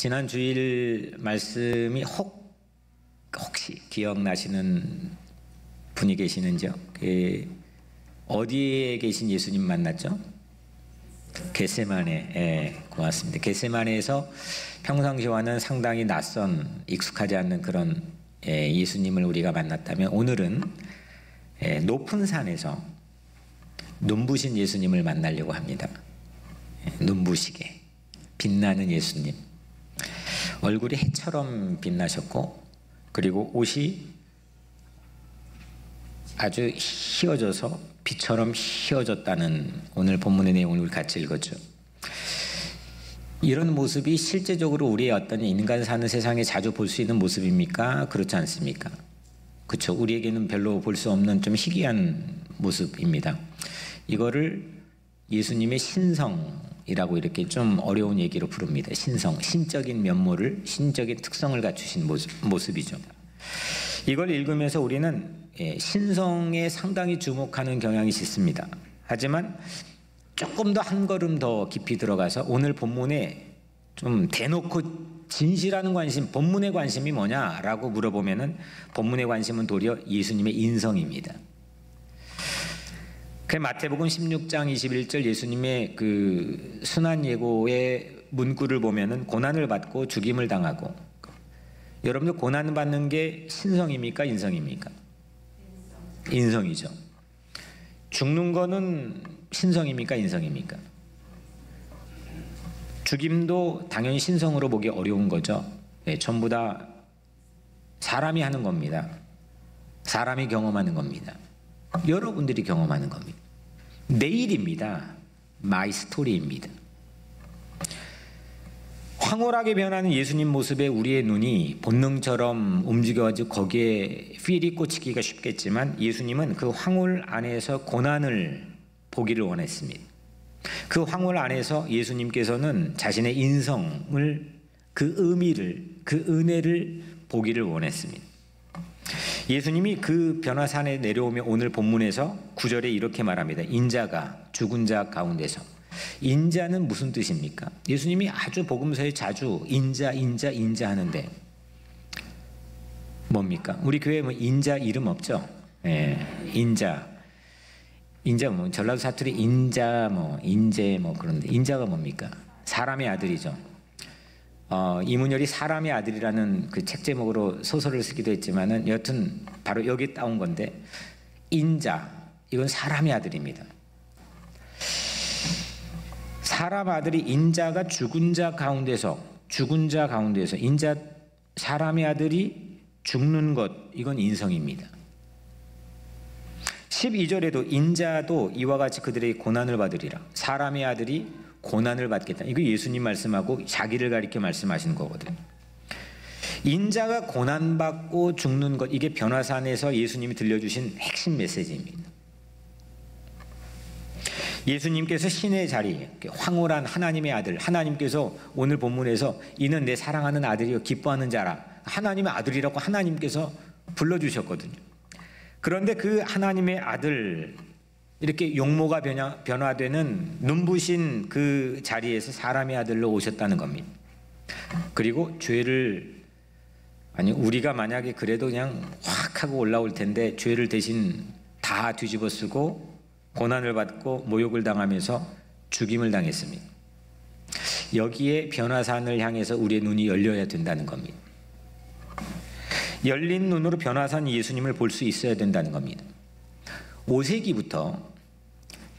지난 주일 말씀이 혹시 기억나시는 분이 계시는지요? 어디에 계신 예수님 만났죠? 겟세마네. 고맙습니다. 겟세마네에서 평상시와는 상당히 낯선, 익숙하지 않는 그런 예수님을 우리가 만났다면, 오늘은 높은 산에서 눈부신 예수님을 만나려고 합니다. 눈부시게 빛나는 예수님. 얼굴이 해처럼 빛나셨고, 그리고 옷이 아주 휘어져서 빛처럼 휘어졌다는 오늘 본문의 내용을 우리 같이 읽었죠. 이런 모습이 실제적으로 우리의 어떤 인간 사는 세상에 자주 볼 수 있는 모습입니까? 그렇지 않습니까? 그렇죠. 우리에게는 별로 볼 수 없는 좀 희귀한 모습입니다. 이거를 예수님의 신성이라고 이렇게 좀 어려운 얘기로 부릅니다. 신성, 신적인 면모를, 신적인 특성을 갖추신 모습이죠. 이걸 읽으면서 우리는 신성에 상당히 주목하는 경향이 있습니다. 하지만 조금 더 한 걸음 더 깊이 들어가서 오늘 본문에 좀 대놓고 진실하는 관심, 본문의 관심이 뭐냐라고 물어보면은 본문의 관심은 도리어 예수님의 인성입니다. 그 마태복음 16장 21절 예수님의 그 순환 예고의 문구를 보면은 고난을 받고 죽임을 당하고, 여러분들 고난 받는 게 신성입니까? 인성입니까? 인성이죠. 죽는 거는 신성입니까? 인성입니까? 죽임도 당연히 신성으로 보기 어려운 거죠. 전부 다 사람이 하는 겁니다. 사람이 경험하는 겁니다. 여러분들이 경험하는 겁니다. 내일입니다. 마이 스토리입니다. 황홀하게 변하는 예수님 모습에 우리의 눈이 본능처럼 움직여가지고 거기에 필이 꽂히기가 쉽겠지만, 예수님은 그 황홀 안에서 고난을 보기를 원했습니다. 그 황홀 안에서 예수님께서는 자신의 인성을, 그 의미를, 그 은혜를 보기를 원했습니다. 예수님이 그 변화산에 내려오며 오늘 본문에서 9절에 이렇게 말합니다. 인자가 죽은 자 가운데서. 인자는 무슨 뜻입니까? 예수님이 아주 복음서에 자주 인자 하는데 뭡니까? 우리 교회에 뭐 인자 이름 없죠? 인자 뭐 전라도 사투리 인자 뭐 인재 뭐 그런데, 인자가 뭡니까? 사람의 아들이죠. 이문열이 사람의 아들이라는 그 책 제목으로 소설을 쓰기도 했지만은 여튼 바로 여기 따온 건데, 인자, 이건 사람의 아들입니다. 사람 아들이, 인자가 죽은 자 가운데서 인자, 사람의 아들이 죽는 것, 이건 인성입니다. 12절에도 인자도 이와 같이 그들의 고난을 받으리라. 사람의 아들이 고난을 받겠다. 이거 예수님 말씀하고 자기를 가리켜 말씀하시는 거거든요. 인자가 고난받고 죽는 것, 이게 변화산에서 예수님이 들려주신 핵심 메시지입니다. 예수님께서 신의 자리, 황홀한 하나님의 아들, 하나님께서 오늘 본문에서 이는 내 사랑하는 아들이요 기뻐하는 자라, 하나님의 아들이라고 하나님께서 불러주셨거든요. 그런데 그 하나님의 아들, 이렇게 용모가 변화되는 눈부신 그 자리에서 사람의 아들로 오셨다는 겁니다. 그리고 죄를, 우리가 만약에 그래도 그냥 확 하고 올라올 텐데, 죄를 대신 다 뒤집어 쓰고 고난을 받고 모욕을 당하면서 죽임을 당했습니다. 여기에 변화산을 향해서 우리의 눈이 열려야 된다는 겁니다. 열린 눈으로 변화산 예수님을 볼 수 있어야 된다는 겁니다. 5세기부터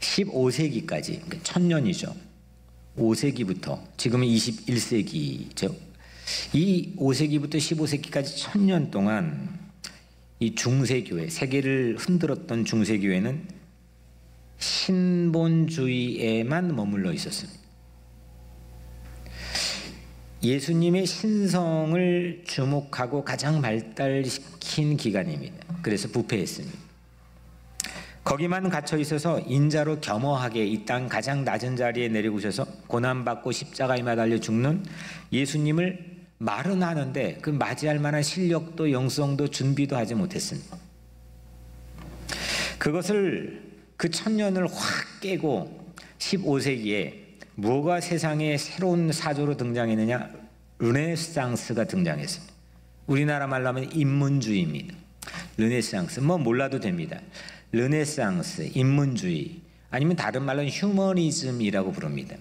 15세기까지, 그러니까 1000년이죠. 5세기부터 지금은 21세기죠. 이 5세기부터 15세기까지 1000년 동안 이 중세교회, 세계를 흔들었던 중세교회는 신본주의에만 머물러 있었습니다. 예수님의 신성을 주목하고 가장 발달시킨 기간입니다. 그래서 부패했습니다. 거기만 갇혀 있어서 인자로 겸허하게 이 땅 가장 낮은 자리에 내려오셔서 고난받고 십자가에 매달려 죽는 예수님을 말은 하는데 그 맞이할 만한 실력도 영성도 준비도 하지 못했습니다. 그것을 그 1000년을 확 깨고 15세기에 뭐가 세상에 새로운 사조로 등장했느냐? 르네상스가 등장했습니다. 우리나라 말로 하면 인문주의입니다. 르네상스, 뭐 몰라도 됩니다. 르네상스, 인문주의, 아니면 다른 말로는 휴머니즘이라고 부릅니다.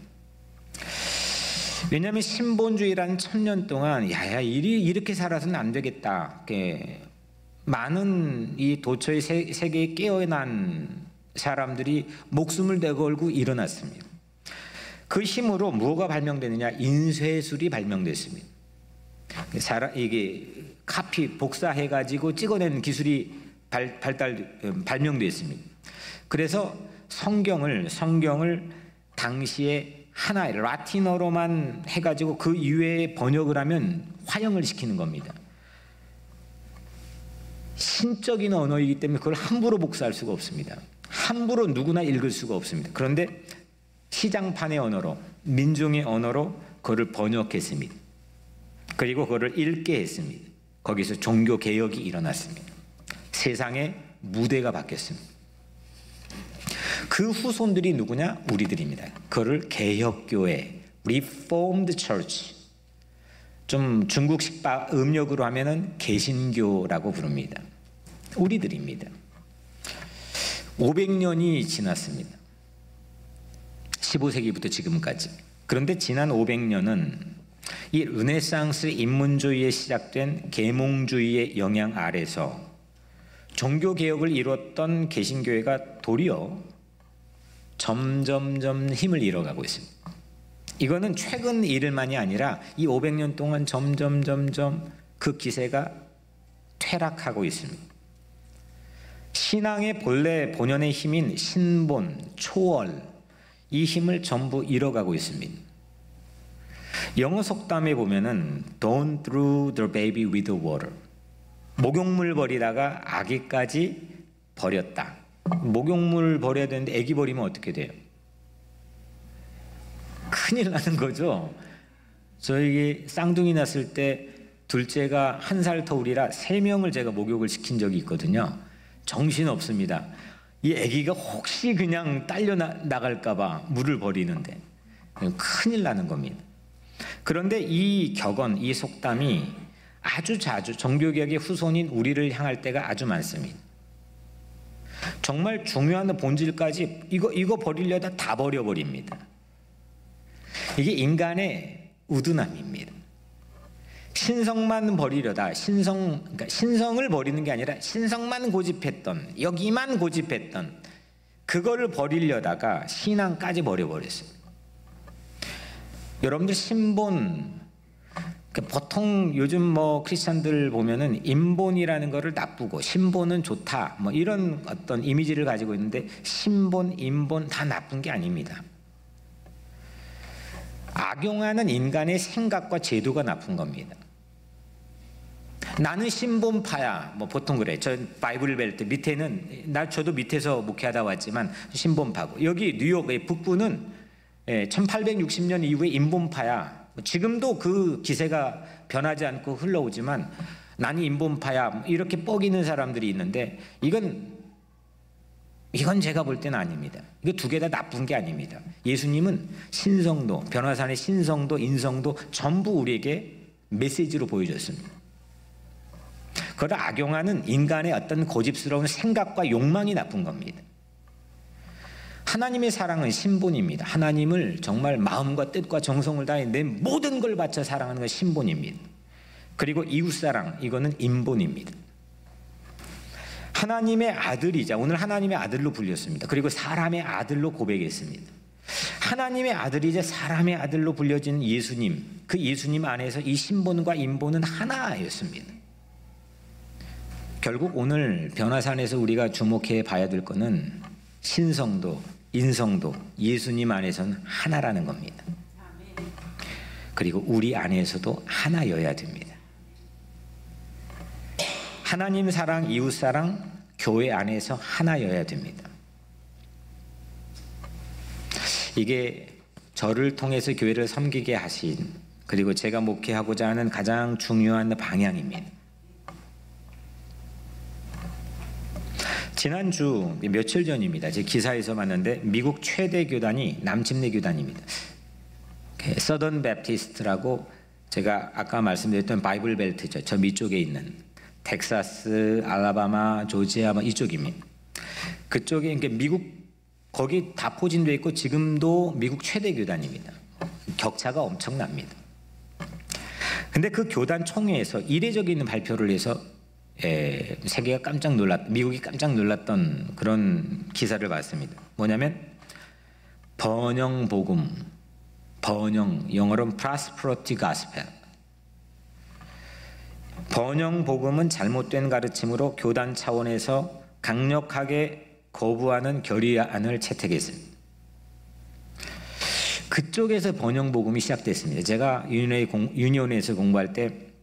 왜냐하면 신본주의라는 1000년 동안 야야 이렇게 살아서는 안 되겠다. 많은 이 도처의 세계에 깨어난 사람들이 목숨을 내걸고 일어났습니다. 그 힘으로 무엇가 발명되느냐? 인쇄술이 발명됐습니다. 이게 카피 복사해가지고 찍어내는 기술이 발명됐습니다. 그래서 성경을 당시에 하나 라틴어로만 해가지고 그 이외에 번역을 하면 화형을 시키는 겁니다. 신적인 언어이기 때문에 그걸 함부로 복사할 수가 없습니다. 함부로 누구나 읽을 수가 없습니다. 그런데 시장판의 언어로, 민중의 언어로 그걸 번역했습니다. 그리고 그걸 읽게 했습니다. 거기서 종교 개혁이 일어났습니다. 세상의 무대가 바뀌었습니다. 그 후손들이 누구냐? 우리들입니다. 그거를 개혁교회, Reformed Church, 좀 중국식 음력으로 하면은 개신교라고 부릅니다. 우리들입니다. 500년이 지났습니다. 15세기부터 지금까지. 그런데 지난 500년은 이 르네상스 인문주의에 시작된 계몽주의의 영향 아래서 종교개혁을 이뤘던 개신교회가 도리어 점점점 힘을 잃어가고 있습니다. 이거는 최근 일만이 아니라 이 500년 동안 점점 그 기세가 퇴락하고 있습니다. 신앙의 본래 본연의 힘인 신본, 초월, 이 힘을 전부 잃어가고 있습니다. 영어 속담에 보면은 Don't throw the baby with the water. 목욕물 버리다가 아기까지 버렸다. 목욕물 버려야 되는데 아기 버리면 어떻게 돼요? 큰일 나는 거죠. 저에게 쌍둥이 났을 때 둘째가 1살 터울이라 3명을 제가 목욕을 시킨 적이 있거든요. 정신없습니다. 이 아기가 혹시 그냥 딸려 나갈까 봐 물을 버리는데 큰일 나는 겁니다. 그런데 이 격언, 이 속담이 아주 자주 종교개혁의 후손인 우리를 향할 때가 아주 많습니다. 정말 중요한 본질까지 이거 버리려다 다 버려버립니다. 이게 인간의 우둔함입니다. 신성만 버리려다 그러니까 신성을 버리는 게 아니라 신성만 고집했던, 여기만 고집했던 그거를 버리려다가 신앙까지 버려버렸어요. 여러분들 신본, 보통 요즘 뭐 크리스찬들 보면은 인본이라는 거를 나쁘고 신본은 좋다 뭐 이런 어떤 이미지를 가지고 있는데 신본, 인본 다 나쁜 게 아닙니다. 악용하는 인간의 생각과 제도가 나쁜 겁니다. 나는 신본파야. 뭐 보통 그래. 저 바이블 벨트 밑에는 저도 밑에서 목회하다 왔지만 신본파고, 여기 뉴욕의 북부는 1860년 이후에 인본파야. 지금도 그 기세가 변하지 않고 흘러오지만 나는 인본파야 이렇게 뻐기는 사람들이 있는데 이건 제가 볼 때는 아닙니다. 이거 두 개 다 나쁜 게 아닙니다. 예수님은 신성도, 변화산의 신성도, 인성도 전부 우리에게 메시지로 보여줬습니다. 그걸 악용하는 인간의 어떤 고집스러운 생각과 욕망이 나쁜 겁니다. 하나님의 사랑은 신본입니다. 하나님을 정말 마음과 뜻과 정성을 다해 내 모든 걸 바쳐 사랑하는 건 신본입니다. 그리고 이웃사랑, 이거는 인본입니다. 하나님의 아들이자, 오늘 하나님의 아들로 불렸습니다. 그리고 사람의 아들로 고백했습니다. 하나님의 아들이자 사람의 아들로 불려진 예수님, 그 예수님 안에서 이 신본과 인본은 하나였습니다. 결국 오늘 변화산에서 우리가 주목해 봐야 될 것은 신성도, 인성도 예수님 안에서는 하나라는 겁니다. 그리고 우리 안에서도 하나여야 됩니다. 하나님 사랑, 이웃 사랑, 교회 안에서 하나여야 됩니다. 이게 저를 통해서 교회를 섬기게 하신, 그리고 제가 목회하고자 하는 가장 중요한 방향입니다. 지난주 며칠 전입니다. 제 기사에서 봤는데 미국 최대 교단이 남침내 교단입니다. 서던 베프티스트라고 제가 아까 말씀드렸던 바이블 벨트죠. 저 밑쪽에 있는 텍사스, 알라바마, 조지아 이쪽입니다. 그쪽에 미국 거기 다 포진되어 있고 지금도 미국 최대 교단입니다. 격차가 엄청납니다. 근데 그 교단 총회에서 이례적인 발표를 해서 세계가 깜짝 미국이 깜짝 놀랐던 그런 기사를 봤습니다. 뭐냐면 번영 복음, 영어로는 prosperity gospel. 번영 복음은 잘못된 가르침으로 교단 차원에서 강력하게 거부하는 결의안을 채택했습니다. 그쪽에서 번영 복음이 시작됐습니다. 제가 유니온에서 공부할 때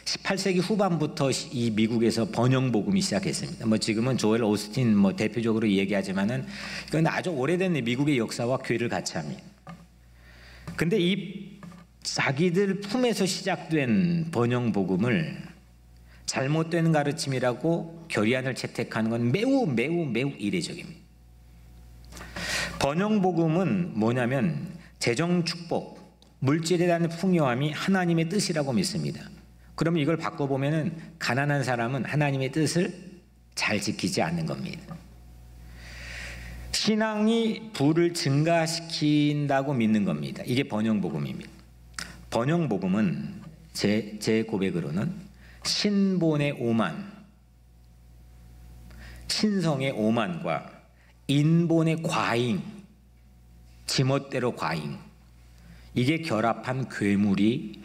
18세기 후반부터 이 미국에서 번영 복음이 시작했습니다. 지금은 조엘 오스틴 대표적으로 얘기하지만은 이건 아주 오래된 미국의 역사와 교회를 같이 합니다. 근데 이 자기들 품에서 시작된 번영 복음을 잘못된 가르침이라고 결의안을 채택하는 건 매우 이례적입니다. 번영 복음은 뭐냐면 재정 축복, 물질에 대한 풍요함이 하나님의 뜻이라고 믿습니다. 그러면 이걸 바꿔보면은 가난한 사람은 하나님의 뜻을 잘 지키지 않는 겁니다. 신앙이 부를 증가시킨다고 믿는 겁니다. 이게 번영복음입니다. 번영복음은 제 고백으로는 신본의 오만, 신성의 오만과 인본의 과잉, 지멋대로 과잉, 이게 결합한 괴물이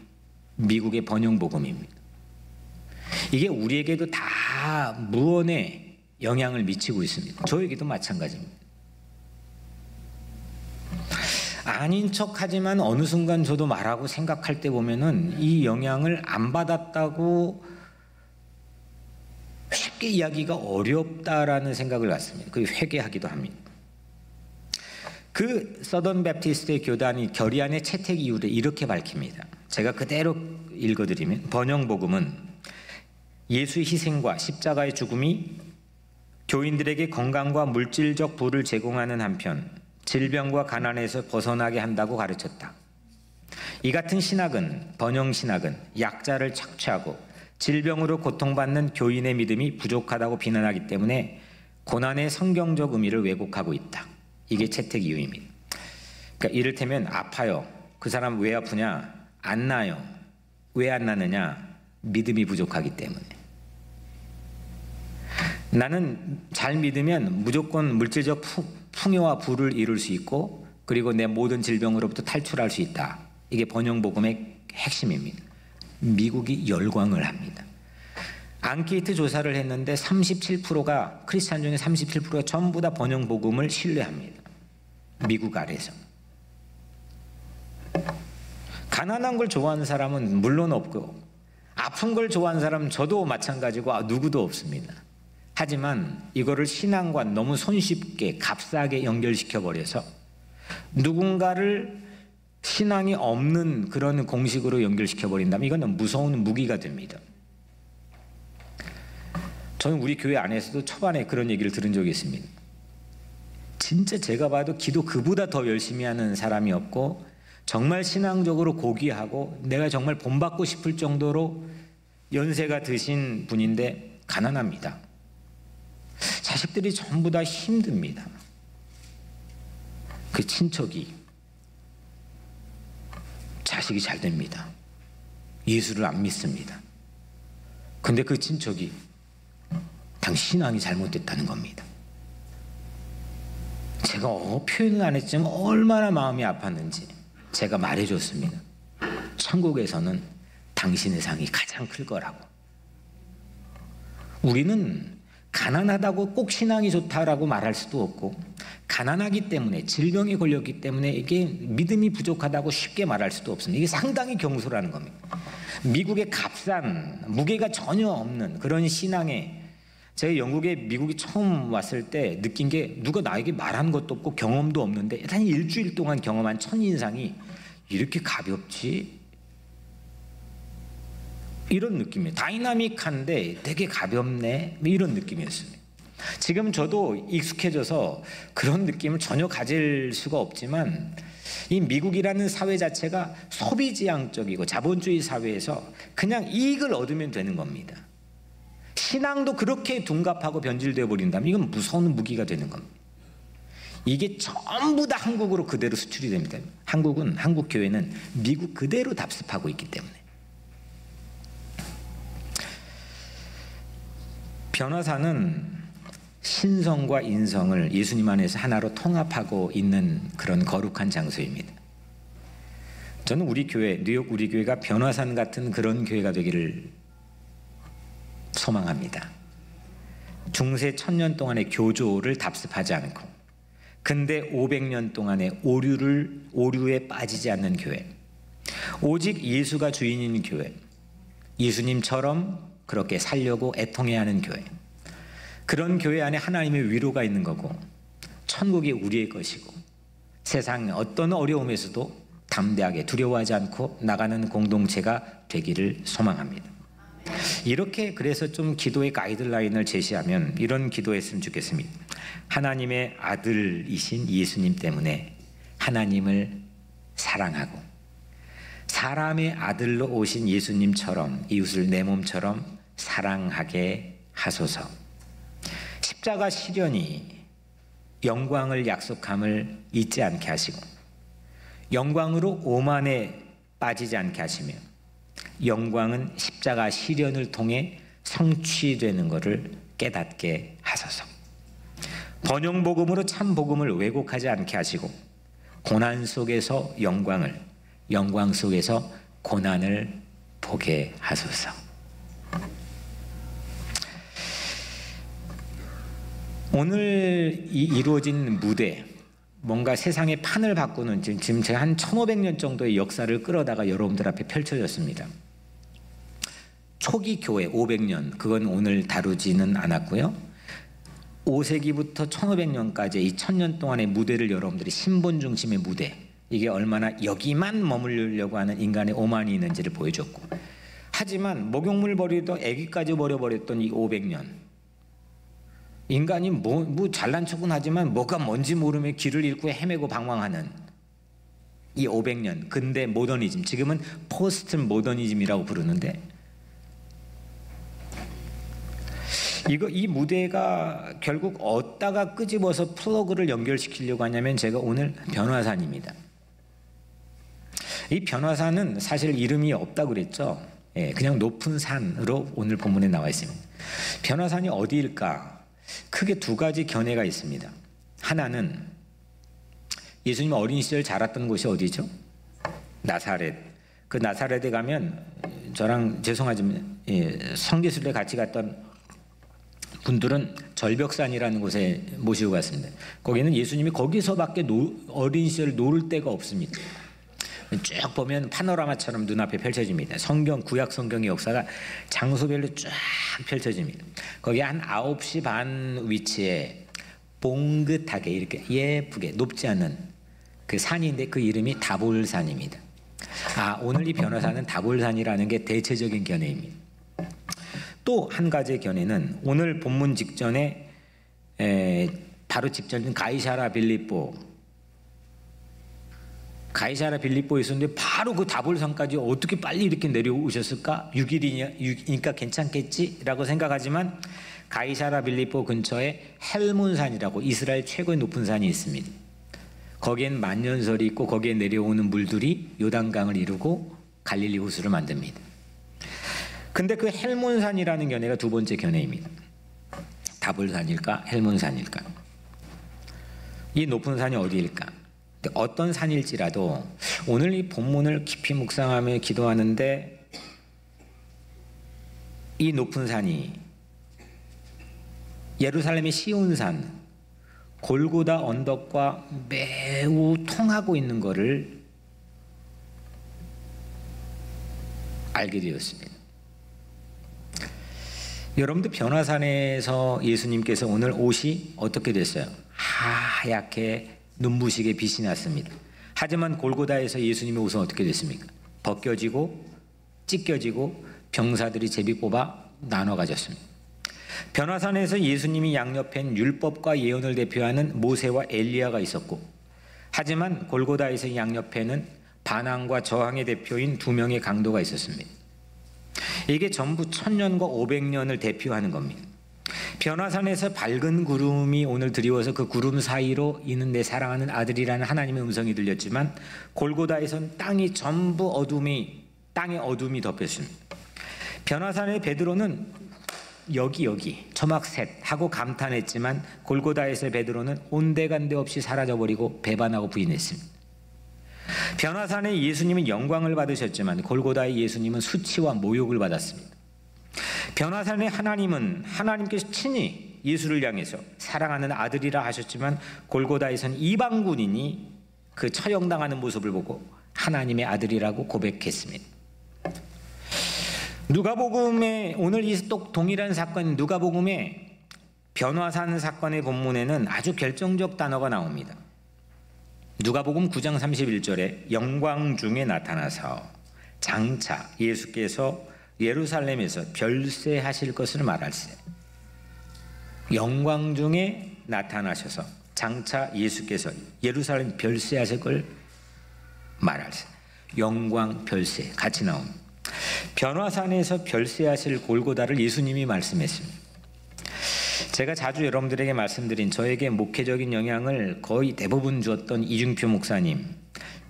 미국의 번영복음입니다. 이게 우리에게도 다 무언의 영향을 미치고 있습니다. 저에게도 마찬가지입니다. 아닌 척하지만 어느 순간 저도 말하고 생각할 때 보면은 이 영향을 안 받았다고 쉽게 이야기가 어렵다라는 생각을 갖습니다. 그 회개하기도 합니다. 그 서던 베프티스트의 교단이 결의안의 채택 이유를 이렇게 밝힙니다. 제가 그대로 읽어드리면 번영복음은 예수의 희생과 십자가의 죽음이 교인들에게 건강과 물질적 부를 제공하는 한편 질병과 가난에서 벗어나게 한다고 가르쳤다. 이 같은 신학은, 번영신학은 약자를 착취하고 질병으로 고통받는 교인의 믿음이 부족하다고 비난하기 때문에 고난의 성경적 의미를 왜곡하고 있다. 이게 채택 이유입니다. 그러니까 이를테면 아파요. 그 사람 왜 아프냐? 안 나요. 왜 안 나느냐? 믿음이 부족하기 때문에. 나는 잘 믿으면 무조건 물질적 풍요와 부를 이룰 수 있고 그리고 내 모든 질병으로부터 탈출할 수 있다. 이게 번영복음의 핵심입니다. 미국이 열광을 합니다. 앙케이트 조사를 했는데 37%가 크리스찬 중에 37%가 전부 다 번영복음을 신뢰합니다. 미국 아래에서. 가난한 걸 좋아하는 사람은 물론 없고 아픈 걸 좋아하는 사람은 저도 마찬가지고 누구도 없습니다. 하지만 이거를 신앙과 너무 손쉽게 값싸게 연결시켜 버려서 누군가를 신앙이 없는 그런 공식으로 연결시켜 버린다면 이건 무서운 무기가 됩니다. 저는 우리 교회 안에서도 초반에 그런 얘기를 들은 적이 있습니다. 진짜 제가 봐도 기도 그보다 더 열심히 하는 사람이 없고 정말 신앙적으로 고귀하고 내가 정말 본받고 싶을 정도로 연세가 드신 분인데 가난합니다. 자식들이 전부 다 힘듭니다. 그 친척이 자식이 잘 됩니다. 예수를 안 믿습니다. 근데 그 친척이 당신 신앙이 잘못됐다는 겁니다. 제가 표현은 안 했지만 얼마나 마음이 아팠는지 제가 말해줬습니다. 천국에서는 당신의 상이 가장 클 거라고. 우리는 가난하다고 꼭 신앙이 좋다라고 말할 수도 없고 가난하기 때문에 질병에 걸렸기 때문에 이게 믿음이 부족하다고 쉽게 말할 수도 없습니다. 이게 상당히 경솔하는 겁니다. 미국의 값싼 무게가 전혀 없는 그런 신앙에 제가 영국에 미국에 처음 왔을 때 느낀 게 누가 나에게 말한 것도 없고 경험도 없는데 단 일주일 동안 경험한 첫인상이 이렇게 가볍지? 이런 느낌이에요. 다이나믹한데 되게 가볍네? 이런 느낌이었습니다. 지금 저도 익숙해져서 그런 느낌을 전혀 가질 수가 없지만 이 미국이라는 사회 자체가 소비지향적이고 자본주의 사회에서 그냥 이익을 얻으면 되는 겁니다. 신앙도 그렇게 둔갑하고 변질되어 버린다면 이건 무서운 무기가 되는 겁니다. 이게 전부 다 한국으로 그대로 수출이 됩니다. 한국 교회는 미국 그대로 답습하고 있기 때문에. 변화사는 신성과 인성을 예수님 안에서 하나로 통합하고 있는 그런 거룩한 장소입니다. 저는 우리 교회, 뉴욕 우리 교회가 변화산 같은 그런 교회가 되기를 소망합니다. 중세 1000년 동안의 교조를 답습하지 않고 근대 500년 동안의 오류에 빠지지 않는 교회, 오직 예수가 주인인 교회, 예수님처럼 그렇게 살려고 애통해야 하는 교회, 그런 교회 안에 하나님의 위로가 있는 거고 천국이 우리의 것이고 세상 어떤 어려움에서도 담대하게 두려워하지 않고 나가는 공동체가 되기를 소망합니다. 이렇게 그래서 좀 기도의 가이드라인을 제시하면 이런 기도했으면 좋겠습니다. 하나님의 아들이신 예수님 때문에 하나님을 사랑하고 사람의 아들로 오신 예수님처럼 이웃을 내 몸처럼 사랑하게 하소서. 십자가 시련이 영광을 약속함을 잊지 않게 하시고 영광으로 오만에 빠지지 않게 하시며 영광은 십자가 시련을 통해 성취되는 것을 깨닫게 하소서. 번영복음으로 참 복음을 왜곡하지 않게 하시고 고난 속에서 영광을, 영광 속에서 고난을 보게 하소서. 오늘 이루어진 무대, 뭔가 세상의 판을 바꾸는 지금 제가 한 1500년 정도의 역사를 끌어다가 여러분들 앞에 펼쳐졌습니다. 초기 교회 500년, 그건 오늘 다루지는 않았고요. 5세기부터 1500년까지 이 1000년 동안의 무대를 여러분들이 신본 중심의 무대, 이게 얼마나 여기만 머무르려고 하는 인간의 오만이 있는지를 보여줬고, 하지만 목욕물 버리도 애기까지 버려버렸던 이 500년, 인간이 뭐 잘난 척은 하지만 뭐가 뭔지 모르며 길을 잃고 헤매고 방황하는 이 500년 근대 모더니즘, 지금은 포스트 모더니즘이라고 부르는데, 이 무대가 결국 어디다가 끄집어서 플러그를 연결시키려고 하냐면 제가 오늘 변화산입니다. 이 변화산은 사실 이름이 없다고 그랬죠. 그냥 높은 산으로 오늘 본문에 나와 있습니다. 변화산이 어디일까? 크게 두 가지 견해가 있습니다. 하나는 예수님 어린 시절 자랐던 곳이 어디죠? 나사렛. 그 나사렛에 가면 저랑 죄송하지만 성지순례 같이 갔던 분들은 절벽산이라는 곳에 모시고 갔습니다. 거기는 예수님이 거기서밖에 어린 시절 놀 데가 없습니다. 쭉 보면 파노라마처럼 눈앞에 펼쳐집니다. 구약 성경의 역사가 장소별로 쫙 펼쳐집니다. 거기 한 9시 반 위치에 봉긋하게 이렇게 예쁘게 높지 않은 그 산인데 그 이름이 다볼산입니다. 오늘 이 변화산은 다볼산이라는 게 대체적인 견해입니다. 또 한 가지의 견해는 오늘 본문 직전에 바로 직전인 가이사라 빌립보에 있었는데 바로 그 다볼산까지 어떻게 빨리 이렇게 내려오셨을까? 6일이니까 괜찮겠지라고 생각하지만 가이사라 빌립보 근처에 헬몬산이라고 이스라엘 최고의 높은 산이 있습니다. 거기엔 만년설이 있고 거기에 내려오는 물들이 요단강을 이루고 갈릴리 호수를 만듭니다. 근데 그 헬몬산이라는 견해가 두 번째 견해입니다. 다볼산일까? 헬몬산일까? 이 높은 산이 어디일까? 어떤 산일지라도 오늘 이 본문을 깊이 묵상하며 기도하는데 이 높은 산이 예루살렘의 시온산 골고다 언덕과 매우 통하고 있는 것을 알게 되었습니다. 여러분들 변화산에서 예수님께서 오늘 옷이 어떻게 됐어요? 하얗게 눈부시게 빛이 났습니다. 하지만 골고다에서 예수님의 옷은 어떻게 됐습니까? 벗겨지고 찢겨지고 병사들이 제비 뽑아 나눠 가졌습니다. 변화산에서 예수님이 양옆엔 율법과 예언을 대표하는 모세와 엘리야가 있었고, 하지만 골고다에서 양옆에는 반항과 저항의 대표인 두 명의 강도가 있었습니다. 이게 전부 1000년과 500년을 대표하는 겁니다. 변화산에서 밝은 구름이 오늘 드리워서 그 구름 사이로 이는 내 사랑하는 아들이라는 하나님의 음성이 들렸지만, 골고다에선 땅의 어둠이 덮였습니다. 변화산의 베드로는 여기 초막셋 하고 감탄했지만, 골고다에서 베드로는 온데간데 없이 사라져버리고 배반하고 부인했습니다. 변화산의 예수님은 영광을 받으셨지만, 골고다의 예수님은 수치와 모욕을 받았습니다. 변화산의 하나님은 하나님께서 친히 예수를 향해서 사랑하는 아들이라 하셨지만, 골고다에선 이방군인이 그 처형당하는 모습을 보고 하나님의 아들이라고 고백했습니다. 누가복음에, 오늘 이 또 동일한 사건, 누가복음의 변화산 사건의 본문에는 아주 결정적 단어가 나옵니다. 누가복음 9장 31절에 영광 중에 나타나서 장차 예수께서 예루살렘에서 별세하실 것을 말할세. 영광 중에 나타나셔서 장차 예수께서 예루살렘 별세하실 걸 말할세. 영광 별세 같이 나옵니다. 변화산에서 별세하실 골고다를 예수님이 말씀했습니다. 제가 자주 여러분들에게 말씀드린, 저에게 목회적인 영향을 거의 대부분 주었던 이중표 목사님,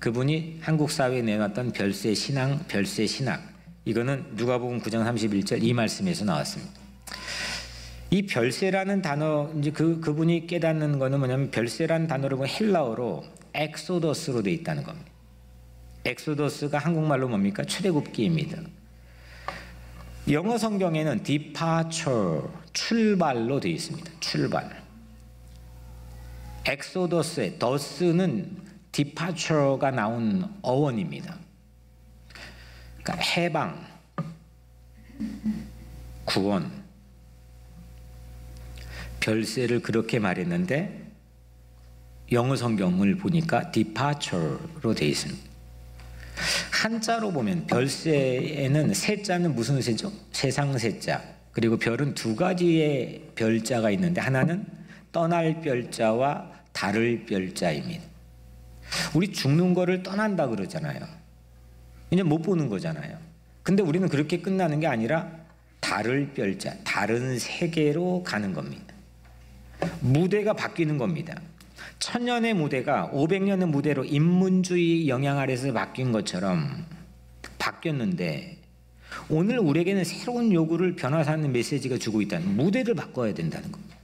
그분이 한국 사회에 내놨던 별세 신앙, 별세 신학, 이거는 누가복음 9장 31절 이 말씀에서 나왔습니다. 이 별세라는 단어, 이제 그분이 깨닫는 거는 뭐냐면, 별세라는 단어를 보면 헬라어로 엑소더스로 되어 있다는 겁니다. 엑소더스가 한국말로 뭡니까? 출애굽기입니다. 영어 성경에는 departure, 출발로 되어 있습니다. 출발. 엑소더스의 더스는 departure가 나온 어원입니다. 그러니까 해방, 구원, 별세를 그렇게 말했는데 영어 성경을 보니까 departure로 되어 있습니다. 한자로 보면 별세에는 세자는 무슨 세죠? 세상 세자. 그리고 별은 두 가지의 별자가 있는데, 하나는 떠날 별자와 다를 별자입니다. 우리 죽는 거를 떠난다 그러잖아요. 이제 못 보는 거잖아요. 근데 우리는 그렇게 끝나는 게 아니라 다를 별자, 다른 세계로 가는 겁니다. 무대가 바뀌는 겁니다. 1000년의 무대가 500년의 무대로 인문주의 영향 아래서 바뀐 것처럼 바뀌었는데, 오늘 우리에게는 새로운 요구를 변화사는 메시지가 주고 있다는, 무대를 바꿔야 된다는 겁니다.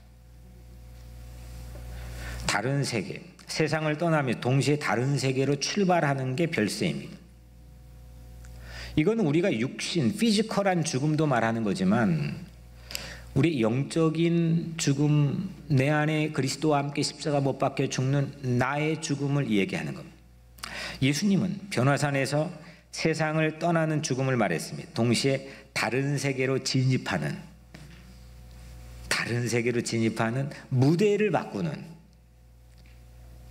다른 세계, 세상을 떠나며 동시에 다른 세계로 출발하는 게 별세입니다. 이거는 우리가 육신, 피지컬한 죽음도 말하는 거지만, 우리 영적인 죽음, 내 안에 그리스도와 함께 십자가 못 박혀 죽는 나의 죽음을 얘기하는 겁니다. 예수님은 변화산에서 세상을 떠나는 죽음을 말했습니다. 동시에 다른 세계로 진입하는 무대를 바꾸는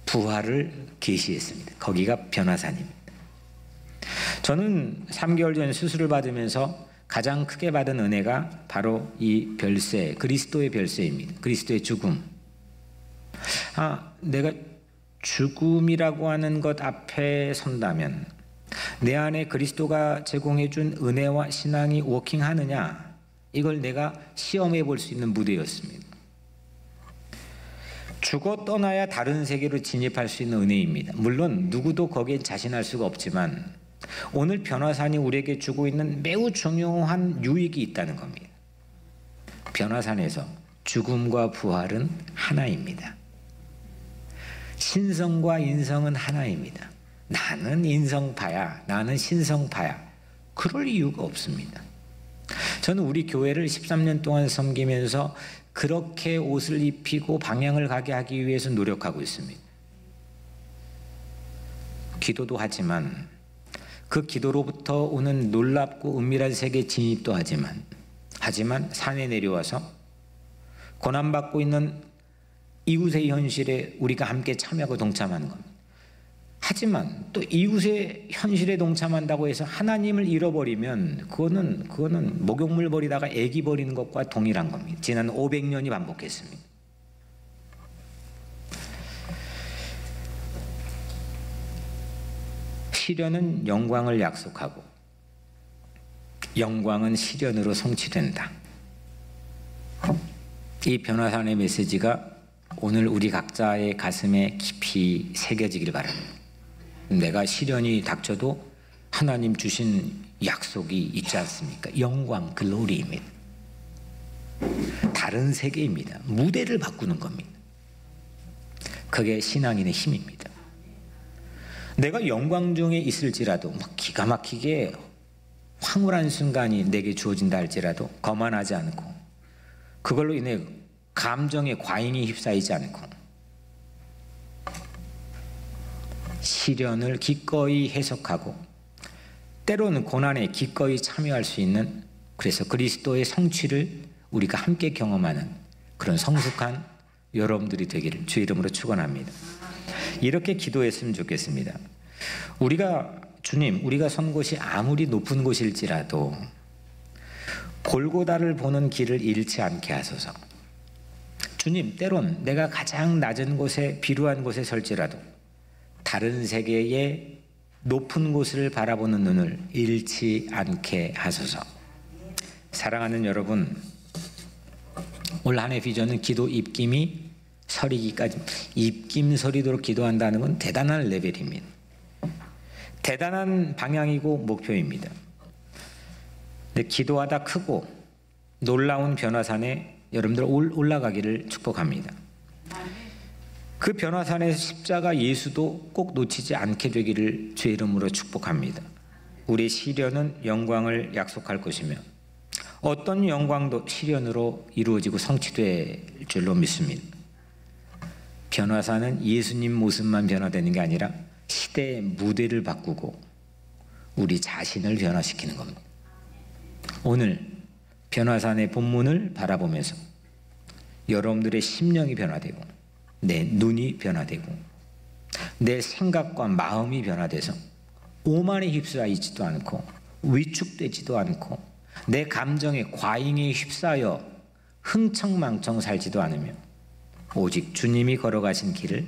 부활을 계시했습니다. 거기가 변화산입니다. 저는 3개월 전에 수술을 받으면서 가장 크게 받은 은혜가 바로 이 별세, 그리스도의 별세입니다. 그리스도의 죽음. 내가 죽음이라고 하는 것 앞에 선다면 내 안에 그리스도가 제공해 준 은혜와 신앙이 워킹하느냐, 이걸 내가 시험해 볼 수 있는 무대였습니다. 죽어 떠나야 다른 세계로 진입할 수 있는 은혜입니다. 물론 누구도 거기에 자신할 수가 없지만, 오늘 변화산이 우리에게 주고 있는 매우 중요한 유익이 있다는 겁니다. 변화산에서 죽음과 부활은 하나입니다. 신성과 인성은 하나입니다. 나는 인성파야, 나는 신성파야, 그럴 이유가 없습니다. 저는 우리 교회를 13년 동안 섬기면서 그렇게 옷을 입히고 방향을 가게 하기 위해서 노력하고 있습니다. 기도도 하지만, 그 기도로부터 오는 놀랍고 은밀한 세계 진입도 하지만 산에 내려와서 고난받고 있는 이웃의 현실에 우리가 함께 참여하고 동참하는 겁니다. 하지만 또 이웃의 현실에 동참한다고 해서 하나님을 잃어버리면 그거는 목욕물 버리다가 애기 버리는 것과 동일한 겁니다. 지난 500년이 반복했습니다. 시련은 영광을 약속하고 영광은 시련으로 성취된다. 이 변화산의 메시지가 오늘 우리 각자의 가슴에 깊이 새겨지길 바랍니다. 내가 시련이 닥쳐도 하나님 주신 약속이 있지 않습니까? 영광, 글로리입니다. 다른 세계입니다. 무대를 바꾸는 겁니다. 그게 신앙인의 힘입니다. 내가 영광 중에 있을지라도 기가 막히게 황홀한 순간이 내게 주어진다 할지라도 거만하지 않고 그걸로 인해 감정의 과잉에 휩싸이지 않고 시련을 기꺼이 해석하고 때로는 고난에 기꺼이 참여할 수 있는, 그래서 그리스도의 성취를 우리가 함께 경험하는 그런 성숙한 여러분들이 되기를 주 이름으로 축원합니다. 이렇게 기도했으면 좋겠습니다. 주님, 우리가 선 곳이 아무리 높은 곳일지라도 골고다를 보는 길을 잃지 않게 하소서. 주님, 때론 내가 가장 낮은 곳에, 비루한 곳에 설지라도 다른 세계의 높은 곳을 바라보는 눈을 잃지 않게 하소서. 사랑하는 여러분, 올 한 해 비전은 기도 입김이 서리기까지, 입김 서리도록 기도한다는 건 대단한 레벨입니다. 대단한 방향이고 목표입니다. 근데 기도하다 크고 놀라운 변화산에 여러분들 올라가기를 축복합니다. 그 변화산의 십자가 예수도 꼭 놓치지 않게 되기를 주의 이름으로 축복합니다. 우리 시련은 영광을 약속할 것이며 어떤 영광도 시련으로 이루어지고 성취될 줄로 믿습니다. 변화산은 예수님 모습만 변화되는 게 아니라 시대의 무대를 바꾸고 우리 자신을 변화시키는 겁니다. 오늘 변화산의 본문을 바라보면서 여러분들의 심령이 변화되고 내 눈이 변화되고 내 생각과 마음이 변화돼서 오만에 휩싸이지도 않고 위축되지도 않고 내 감정의 과잉에 휩싸여 흥청망청 살지도 않으며 오직 주님이 걸어가신 길을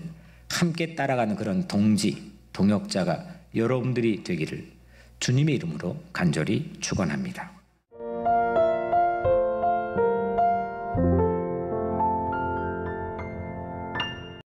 함께 따라가는 그런 동역자가 여러분들이 되기를 주님의 이름으로 간절히 축원합니다.